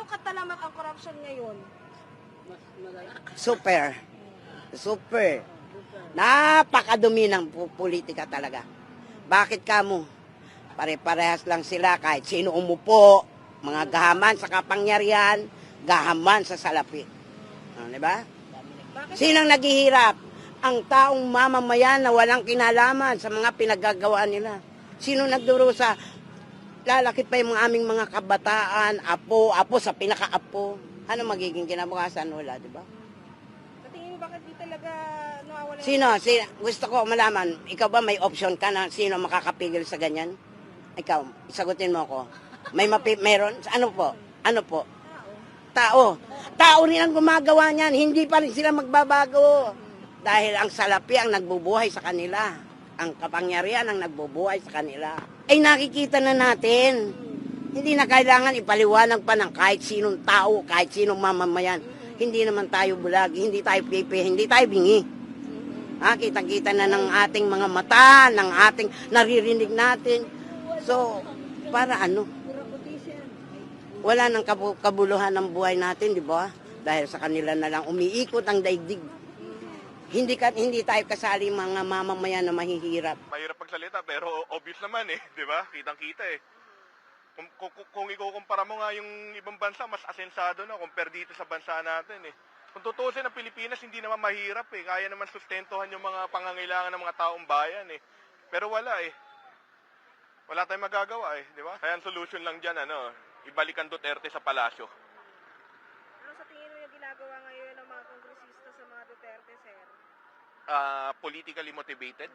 gaano katalamak ang korupsyon ngayon? Super. Super. Napakadumi ng politika talaga. Bakit kamo? Pare-parehas lang sila kahit sino umupo. Mga gahaman sa kapangyarihan, gahaman sa salapi. Di ba? Sinang naghihirap? Ang taong mamamayan na walang kinalaman sa mga pinaggagawa nila. Sino nagdurusa? Lalaki pa yung aming mga kabataan, apo sa pinaka-apo. Ano magiging kinabukasan? Wala, di ba? Sa tingin mo bakit di talaga nawawala? Sino? Gusto ko malaman, ikaw ba may option ka na sino makakapigil sa ganyan? Ikaw, sagutin mo ako. Meron? Ano po? Ano po? Tao. Tao rin ang gumagawa niyan. Hindi pa rin sila magbabago. Dahil ang salapi ang nagbubuhay sa kanila. Ang kapangyarihan ang nagbubuhay sa kanila. Ay nakikita na natin. Hindi na kailangan ipaliwanag pa ng kahit sinong tao, kahit sinong mamamayan. Hindi naman tayo bulag, hindi tayo pipi, hindi tayo bingi. Kitang-kita na ng ating mga mata, ng ating naririnig natin. So, para ano? Wala nang kabuluhan ng buhay natin, di ba? Dahil sa kanila na lang umiikot ang daigdig. Hindi tayo kasali mga mamamayan na mahihirap. Mahirap magsalita pero obvious naman di ba? Kitang-kita Kung ikukumpara mo nga yung ibang bansa, mas asensado na compare dito sa bansa natin Kung tutusin ang Pilipinas, hindi naman mahirap Kaya naman sustentuhan yung mga pangangailangan ng mga taong bayan Pero wala Wala tayong magagawa di ba? Kaya ang solution lang dyan, ibalik ang Duterte sa palasyo. Ano sa tingin mo yung ginagawa ngayon ng mga kongresista sa mga Duterte, sir? Politically motivated.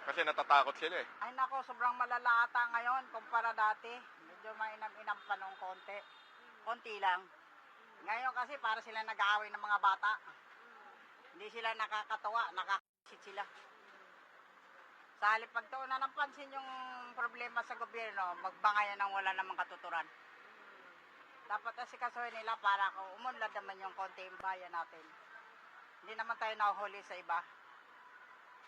Kasi natatakot sila Ay nako, sobrang malala ata ngayon kumpara dati. Medyo mainam-inam pa nung konti. Konti lang. Ngayon kasi para sila nag-aaway ng mga bata. Hindi sila nakakatawa, nakakasit sila. Sa halip pagtuunan ng pansin yung problema sa gobyerno, magbangayan ng wala namang katuturan. Dapat asikasuhin nila para kung umunlad naman yung konti yung bayan natin. Hindi naman tayo nahuhuli sa iba.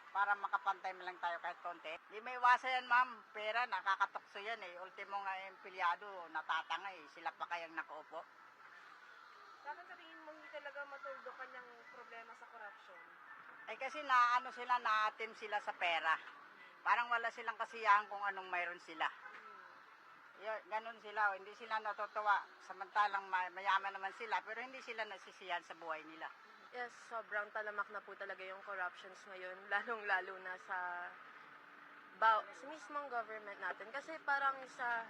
Para makapantay mo lang tayo kahit konti. Hindi may iwasan yan, ma'am. Pera, nakakatokso yan Ultimo nga empleyado, natatanga Sila pa kayang nakaupo. Bakit sa tingin mo hindi talaga matuldo kanyang problema sa korupsyon? Ay kasi na-atim sila sa pera. Parang wala silang kasiyahan kung anong mayroon sila. Ganun sila, hindi sila natutuwa. Samantalang mayaman naman sila, pero hindi sila nasisiyahan sa buhay nila. Yes, sobrang talamak na po talaga yung corruptions ngayon, lalong-lalo na sa mismong government natin. Kasi parang sa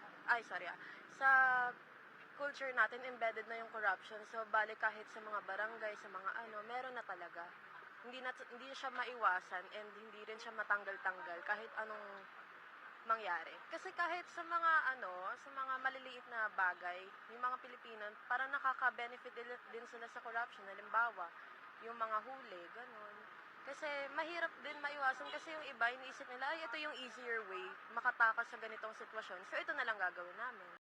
culture natin, embedded na yung corruption. So, balik kahit sa mga barangay, sa mga meron na talaga. Hindi siya maiwasan and hindi rin siya matanggal-tanggal kahit anong mangyari. Kasi kahit sa mga sa mga maliliit na bagay, yung mga Pilipino, parang nakaka-benefit din sila sa corruption. Halimbawa, yung mga huli, ganun. Kasi mahirap din maiwasan kasi yung iba, iniisip nila, ay ito yung easier way makatakas sa ganitong sitwasyon. So ito na lang gagawin namin.